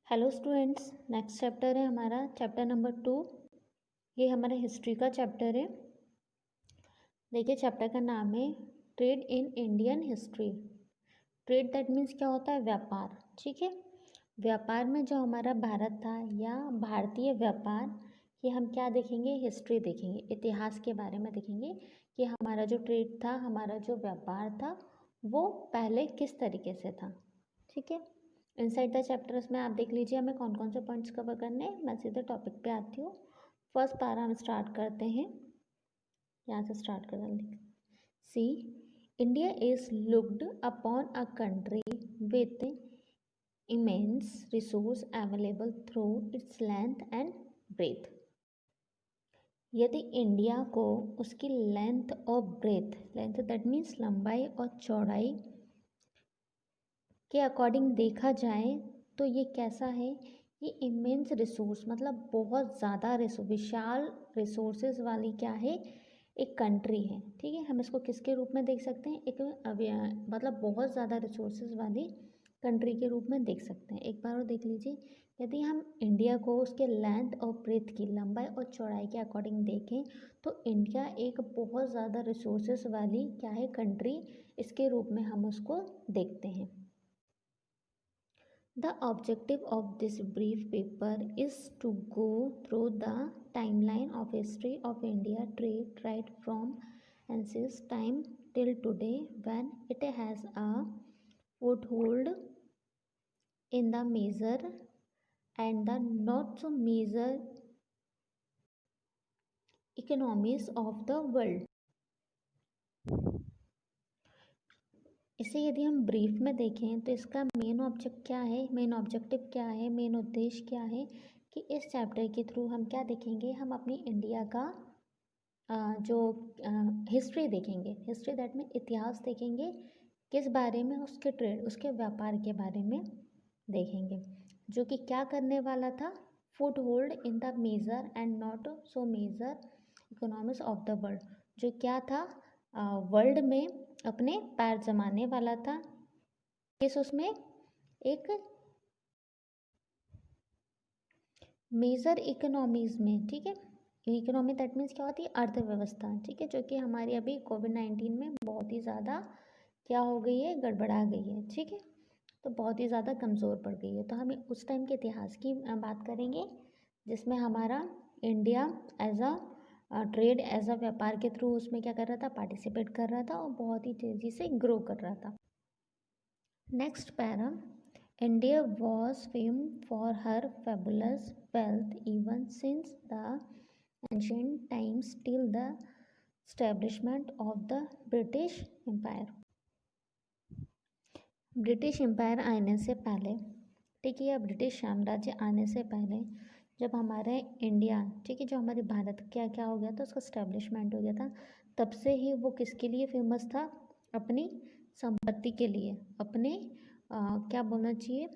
Hello students, next chapter है हमारा chapter number 2। ये हमारा हिस्ट्री का चैप्टर है। देखिए चैप्टर का नाम है trade in Indian history. Trade that means क्या होता है? व्यापार। ठीक है, व्यापार में जो हमारा भारत था या भारतीय व्यापार, ये हम क्या देखेंगे? हिस्ट्री देखेंगे, इतिहास के बारे में देखेंगे कि हमारा जो ट्रेड था, हमारा जो व्यापार था, वो पहले किस तरीके से था। ठीक है, इनसाइड द चैप्टर्स में आप देख लीजिए हमें कौन कौन से पॉइंट्स कवर करने हैं। मैं सीधे टॉपिक पे आती हूँ। फर्स्ट पारा हम स्टार्ट करते हैं, यहाँ से स्टार्ट कर देंगे। See, India is looked upon a country with immense resource available through its length and breadth। यदि इंडिया को उसकी लेंथ और ब्रेथ, लेंथ दैट मीन्स लंबाई और चौड़ाई के अकॉर्डिंग देखा जाए तो ये कैसा है? ये इमेंस रिसोर्स, मतलब बहुत ज़्यादा विशाल रिसोर्सेज वाली क्या है? एक कंट्री है। ठीक है, हम इसको किसके रूप में देख सकते हैं? एक मतलब बहुत ज़्यादा रिसोर्सेज वाली कंट्री के रूप में देख सकते हैं। एक बार और देख लीजिए, यदि हम इंडिया को उसके लेंथ और ब्रेथ की, लंबाई और चौड़ाई के अकॉर्डिंग देखें तो इंडिया एक बहुत ज़्यादा रिसोर्सेज वाली क्या है? कंट्री, इसके रूप में हम उसको देखते हैं। The objective of this brief paper is to go through the timeline of history of India trade right from ancient time till today, when it has a foothold in the major and the not so major economies of the world। इसे यदि हम brief में देखें तो इसका main object क्या है? Main objective क्या है? मेन उद्देश्य क्या है कि इस चैप्टर के थ्रू हम क्या देखेंगे? हम अपनी इंडिया का जो हिस्ट्री देखेंगे। हिस्ट्री दैट में इतिहास देखेंगे। किस बारे में? उसके ट्रेड, उसके व्यापार के बारे में देखेंगे, जो कि क्या करने वाला था? Foothold in the major and not so major economics of the world. जो क्या था? वर्ल्ड में अपने पैर जमाने वाला था। किस उसमें? एक मेजर इकोनॉमीज में। ठीक है, इकोनॉमी दैट मीन्स क्या होती है? अर्थव्यवस्था। ठीक है, जो कि हमारी अभी कोविड-19 में बहुत ही ज़्यादा क्या हो गई है? गड़बड़ा गई है। ठीक है, तो बहुत ही ज़्यादा कमज़ोर पड़ गई है। तो हम उस टाइम के इतिहास की बात करेंगे जिसमें हमारा India as a trade, as a व्यापार के थ्रू उसमें क्या कर रहा था? पार्टिसिपेट कर रहा था और बहुत ही तेज़ी से ग्रो कर रहा था। Next para, India was famed for her fabulous wealth even since the ancient times till the establishment of the British Empire। British Empire आने से पहले, ठीक है, या ब्रिटिश साम्राज्य आने से पहले, जब हमारे इंडिया, ठीक है, जो हमारे भारत क्या क्या हो गया था? उसका स्टैब्लिशमेंट हो गया था। तब से ही वो किसके लिए फेमस था? अपनी संपत्ति के लिए, अपने क्या बोलना चाहिए?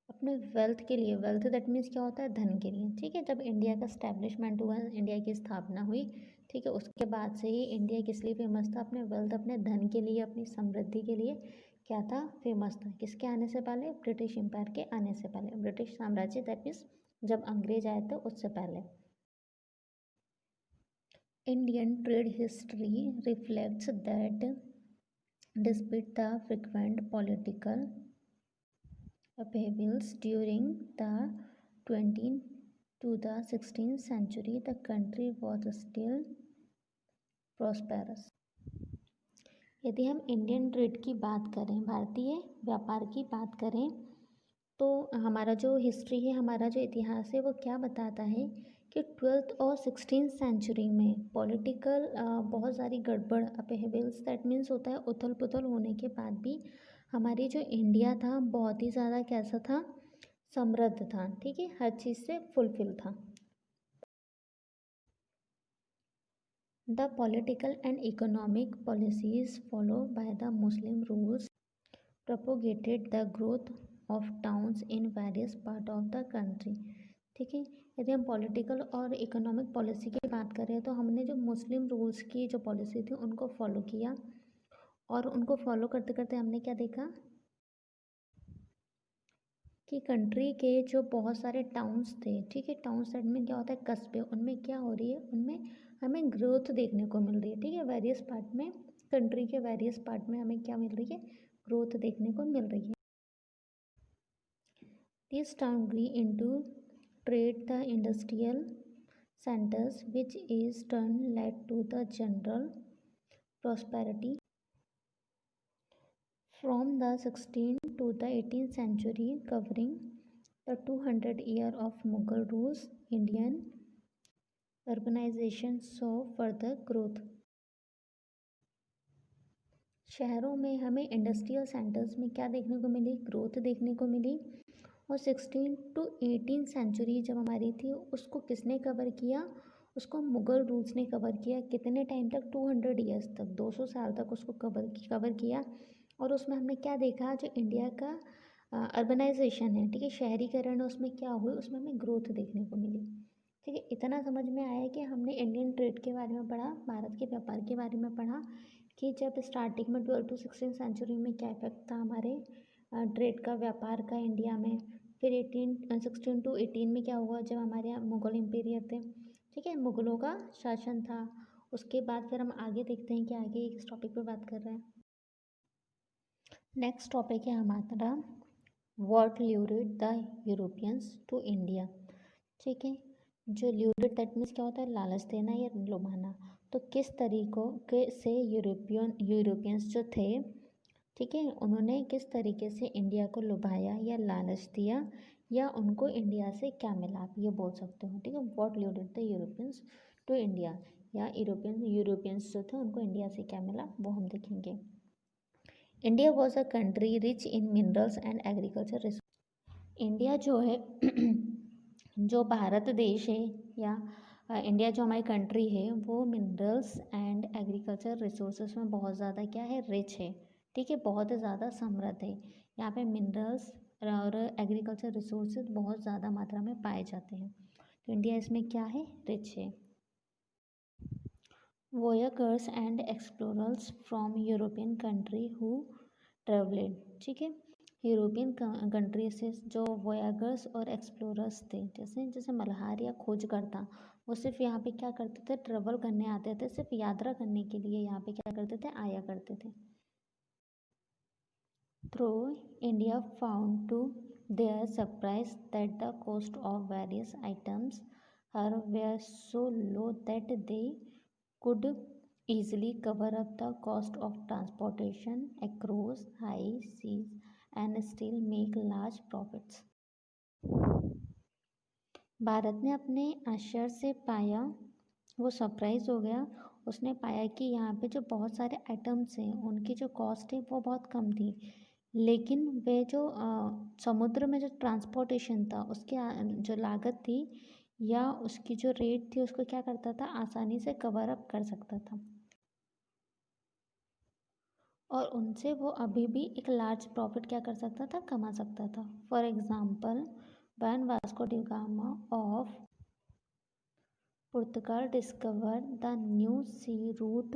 अपने वेल्थ के लिए। वेल्थ दैट मीन्स क्या होता है? धन के लिए। ठीक है, जब इंडिया का स्टैब्लिशमेंट हुआ, इंडिया की स्थापना हुई, ठीक है, उसके बाद से ही इंडिया किस लिए फेमस था? अपने वेल्थ, अपने धन के लिए, अपनी समृद्धि के लिए क्या था? फेमस था। किसके आने से पहले? ब्रिटिश एम्पायर के आने से पहले, ब्रिटिश साम्राज्य दैट मीन्स जब अंग्रेज आए थे उससे पहले। Indian trade history reflects that despite the frequent political upheavals during the 20th to the 16th century, the country was still prosperous। यदि हम इंडियन ट्रेड की बात करें, भारतीय व्यापार की बात करें, तो हमारा जो हिस्ट्री है, हमारा जो इतिहास है, वो क्या बताता है कि 12th और 16th सेंचुरी में पॉलिटिकल बहुत सारी गड़बड़, अपहेवल्स दैट मीन्स होता है उथल पुथल होने के बाद भी हमारी जो इंडिया था बहुत ही ज़्यादा कैसा था? समृद्ध था। ठीक है, हर चीज़ से फुलफिल था। The political and economic policies follow by the Muslim rules propagated the growth of towns in various part of the country। ठीक है, यदि हम पॉलिटिकल और इकोनॉमिक पॉलिसी की बात करें तो हमने जो मुस्लिम रूल्स की जो पॉलिसी थी उनको फॉलो किया, और उनको फॉलो करते करते हमने क्या देखा? कि कंट्री के जो बहुत सारे टाउन्स थे, ठीक है, टाउन साइड में क्या होता है, कस्बे, उनमें क्या हो रही है, उनमें हमें ग्रोथ देखने को मिल रही है, ठीक है, वेरियस पार्ट में, कंट्री के वेरियस पार्ट में हमें क्या मिल रही है, ग्रोथ देखने को मिल रही है। This town grew into trade the industrial centers, which is turn led to the general prosperity. From the 16th to the 18th century, covering the 200 year of Mughal rules, Indian urbanization saw further growth. शहरों में हमें industrial centres में क्या देखने को मिली, growth देखने को मिली। और 16 टू 18 सेंचुरी जब हमारी थी, उसको किसने कवर किया, उसको मुग़ल रूल्स ने कवर किया। कितने टाइम तक, 200 ईयर्स तक, 200 साल तक उसको कवर किया। और उसमें हमने क्या देखा, जो इंडिया का अर्बनाइजेशन है, ठीक है, शहरीकरण, उसमें क्या हुई, उसमें हमें ग्रोथ देखने को मिली। ठीक है, इतना समझ में आया कि हमने इंडियन ट्रेड के बारे में पढ़ा, भारत के व्यापार के बारे में पढ़ा, कि जब स्टार्टिंग में 12 टू 16 सेंचुरी में क्या इफेक्ट था हमारे ट्रेड का, व्यापार का इंडिया में। फिर 16 टू 18 में क्या हुआ, जब हमारे यहाँ मुग़ल एम्पायर थे, ठीक है, मुग़लों का शासन था। उसके बाद फिर हम आगे देखते हैं कि आगे इस टॉपिक पे बात कर रहे हैं। नेक्स्ट टॉपिक है हमारा what lured the Europeans to India. ठीक है, जो ल्यूरेड दैट मीन्स क्या होता है, लालच देना या लुभाना। तो किस तरीकों के से यूरोपियंस जो थे, ठीक है, उन्होंने किस तरीके से इंडिया को लुभाया या लालच दिया, या उनको इंडिया से क्या मिला, आप ये बोल सकते हो। ठीक है, what lured the Europeans to India, या यूरोपियंस जो थे उनको इंडिया से क्या मिला, वो हम देखेंगे। India was a country rich in minerals and agriculture resource. India जो है जो भारत देश है, या इंडिया जो हमारी कंट्री है, वो मिनरल्स एंड एग्रीकल्चर रिसोर्सेज में बहुत ज़्यादा क्या है, रिच है। ठीक है, बहुत ज़्यादा समृद्ध है। यहाँ पे मिनरल्स और एग्रीकल्चर रिसोर्सेज बहुत ज़्यादा मात्रा में पाए जाते हैं। तो इंडिया इसमें क्या है, रिच है। Voyagers and explorers from European country who travelled. ठीक है, यूरोपियन कंट्री से जो वोयागर्स और एक्सप्लोरर्स थे, जैसे जैसे मल्हार या खोजकर्ता, वो सिर्फ यहाँ पे क्या करते थे, ट्रेवल करने आते थे, सिर्फ यात्रा करने के लिए यहाँ पे क्या करते थे, आया करते थे। Through India found to their surprise that the cost of various items here were so low that they could easily cover up the cost of transportation across high seas and still make large profits. Bharat ने अपने आश्चर्य से पाया, वो surprise हो गया, उसने पाया कि यहाँ पे जो बहुत सारे आइटम्स हैं, उनकी जो कॉस्ट है वो बहुत कम थी, लेकिन वे जो समुद्र में जो ट्रांसपोर्टेशन था, उसकी जो लागत थी या उसकी जो रेट थी, उसको क्या करता था, आसानी से कवर अप कर सकता था, और उनसे वो अभी भी एक लार्ज प्रॉफिट क्या कर सकता था, कमा सकता था। For example, when Vasco da Gama of Portugal discover the new sea route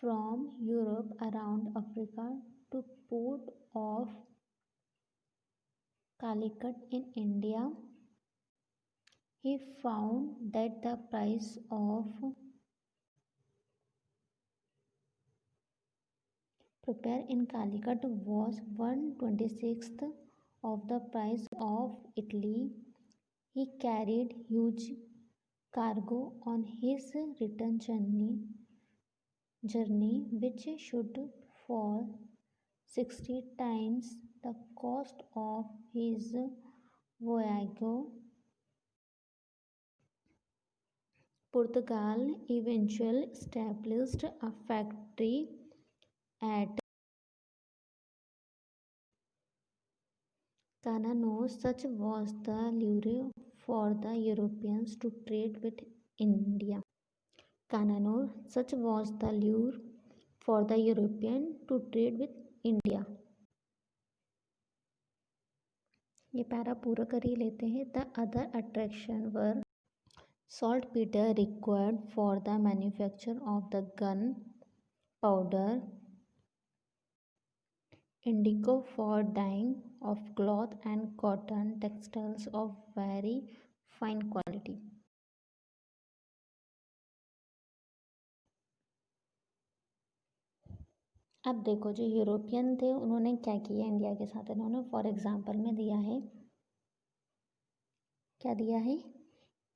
from Europe around Africa to port of Calicut in India, he found that the price of prepare in Calicut was 1/26th of the price of Italy. He carried huge cargo on his return journey which should for 60 times the cost of his voyage. Portugal eventually established a factory at Canano. Such was the lure for the Europeans to trade with India. Canano, such was the lure for the European to trade with India. ये para पूरा कर ही लेते हैं। The other attraction were saltpeter required for the manufacture of the gun powder, indigo for dyeing of cloth and cotton textiles of very fine quality. अब देखो जो European थे उन्होंने क्या किया इंडिया के साथ, इन्होंने फॉर एग्जांपल में दिया है, क्या दिया है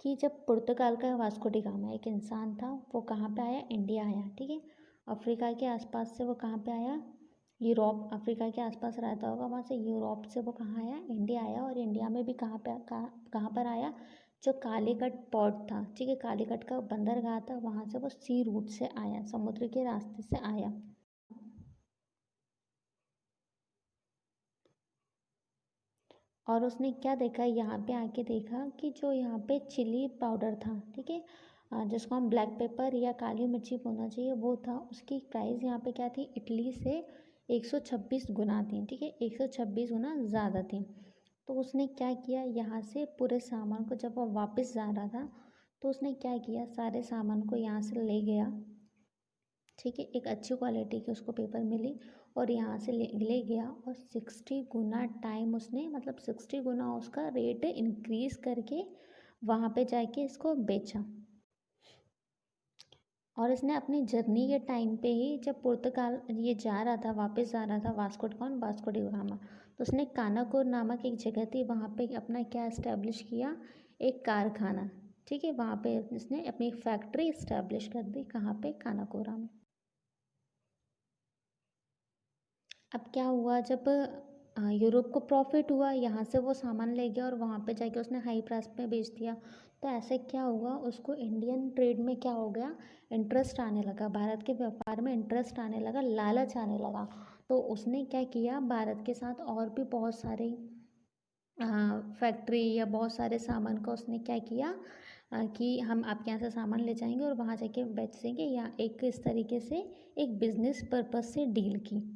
कि जब पुर्तगाल का वास्को डी गामा एक इंसान था, वो कहाँ पे आया, इंडिया आया, ठीक है। अफ्रीका के आसपास से वो कहाँ पे आया, यूरोप, अफ्रीका के आसपास रहता होगा, वहाँ से यूरोप से वो कहाँ आया, इंडिया आया। और इंडिया में भी कहाँ पर आया, जो कालीकट पोर्ट था, ठीक है, कालीकट का बंदरगाह था, वहाँ से वो सी रूट से आया, समुद्र के रास्ते से आया। और उसने क्या देखा, यहाँ पे आके देखा कि जो यहाँ पे चिली पाउडर था, ठीक है, जिसको हम ब्लैक पेपर या काली मिर्ची बोलना चाहिए, वो था, उसकी प्राइस यहाँ पे क्या थी, इटली से 126 गुना थी, ठीक है, 126 गुना ज़्यादा थी। तो उसने क्या किया, यहाँ से पूरे सामान को, जब वो वापस जा रहा था, तो उसने क्या किया, सारे सामान को यहाँ से ले गया, ठीक है, एक अच्छी क्वालिटी की उसको पेपर मिली, और यहाँ से ले गया, और 60 गुना टाइम उसने, मतलब 60 गुना उसका रेट इंक्रीज़ करके वहाँ पे जाके इसको बेचा। और इसने अपनी जर्नी के टाइम पे ही, जब पुर्तगाल ये जा रहा था, वापस जा रहा था, वास्को डी गामा, तो उसने कानाकोर नामक एक जगह थी, वहाँ पे अपना क्या इस्टेब्लिश किया, एक कारखाना, ठीक है, वहाँ पे इसने अपनी फैक्ट्री इस्टेब्लिश कर दी, कहाँ पे, कानाकोरा में। अब क्या हुआ, जब यूरोप को प्रॉफिट हुआ, यहाँ से वो सामान ले गया और वहाँ पे जाके उसने हाई प्राइस पे बेच दिया, तो ऐसे क्या हुआ, उसको इंडियन ट्रेड में क्या हो गया, इंटरेस्ट आने लगा, भारत के व्यापार में इंटरेस्ट आने लगा, लालच आने लगा। तो उसने क्या किया, भारत के साथ और भी बहुत सारे फैक्ट्री या बहुत सारे सामान का उसने क्या किया, कि हम आपके यहाँ से सामान ले जाएंगे और वहाँ जाके बेचेंगे, या एक इस तरीके से एक बिजनेस पर्पस से डील की।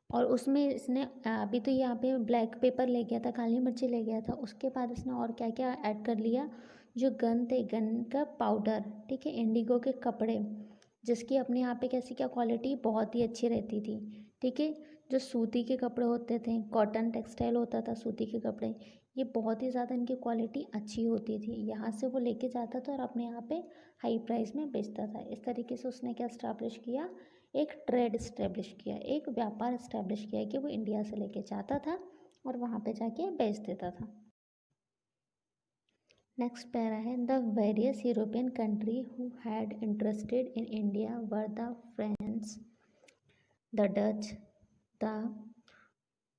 और उसमें इसने अभी तो यहाँ पे ब्लैक पेपर ले गया था, काली मिर्ची ले गया था, उसके बाद इसने और क्या क्या ऐड कर लिया, जो गन थे, गन का पाउडर, ठीक है, इंडिगो के कपड़े, जिसकी अपने यहाँ पे कैसी क्या क्वालिटी बहुत ही अच्छी रहती थी, ठीक है, जो सूती के कपड़े होते थे, कॉटन टेक्सटाइल होता था, सूती के कपड़े, ये बहुत ही ज़्यादा इनकी क्वालिटी अच्छी होती थी, यहाँ से वो लेके जाता था और अपने यहाँ पे हाई प्राइस में बेचता था। इस तरीके से उसने क्या इस्टेब्लिश किया, एक ट्रेड इस्टेब्लिश किया, एक व्यापार इस्टेब्लिश किया, कि वो इंडिया से लेके जाता था और वहाँ पे जाके बेच देता था। नेक्स्ट पैरा है, the various European country who had interested in India were the French, the Dutch, the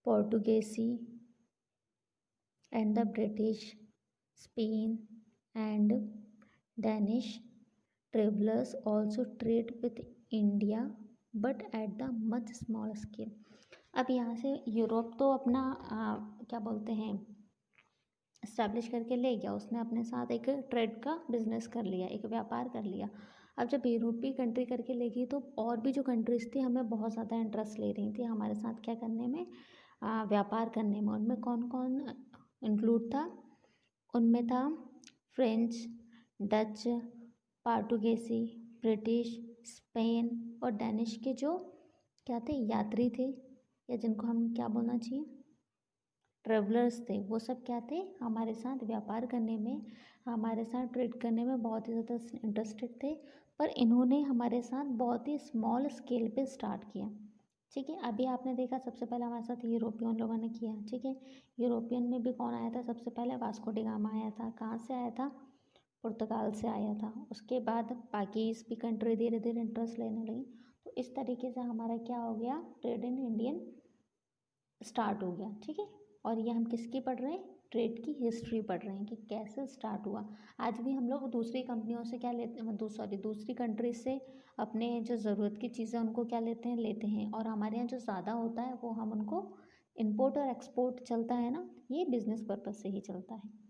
Portuguese and the British, Spain and Danish travelers also trade with India but at the much small scale। अब यहाँ से Europe तो अपना क्या बोलते हैं, establish करके ले गया, उसने अपने साथ एक ट्रेड का बिजनेस कर लिया, एक व्यापार कर लिया। अब जब यूरोपीय कंट्री करके ले गई, तो और भी जो कंट्रीज़ थी हमें बहुत ज़्यादा इंटरेस्ट ले रही थी हमारे साथ क्या करने में, व्यापार करने में। उनमें कौन कौन इंक्लूड था, उनमें था फ्रेंच, डच, पोर्टुगेसी, ब्रिटिश, स्पेन और डेनिश के जो क्या थे, यात्री थे, या जिनको हम क्या बोलना चाहिए, ट्रेवलर्स थे, वो सब क्या थे, हमारे साथ व्यापार करने में, हमारे साथ ट्रेड करने में बहुत ही ज़्यादा इंटरेस्टेड थे। पर इन्होंने हमारे साथ बहुत ही स्मॉल स्केल पे स्टार्ट किया, ठीक है। अभी आपने देखा सबसे पहले हमारे साथ यूरोपियन लोगों ने किया, ठीक है। यूरोपियन में भी कौन आया था, सबसे पहले वास्को डी गामा आया था, कहाँ से आया था, पुर्तगाल से आया था। उसके बाद बाकी भी कंट्री धीरे धीरे इंटरेस्ट लेने लगी। तो इस तरीके से हमारा क्या हो गया, ट्रेड इन इंडियन स्टार्ट हो गया, ठीक है। और ये हम किसकी पढ़ रहे हैं, ट्रेड की हिस्ट्री पढ़ रहे हैं कि कैसे स्टार्ट हुआ। आज भी हम लोग दूसरी कंपनियों से क्या लेते हैं, दूसरी कंट्री से अपने जो ज़रूरत की चीज़ें उनको क्या लेते हैं, और हमारे यहाँ जो ज़्यादा होता है वो हम उनको इम्पोर्ट और एक्सपोर्ट चलता है ना, ये बिज़नेस पर्पज़ से ही चलता है।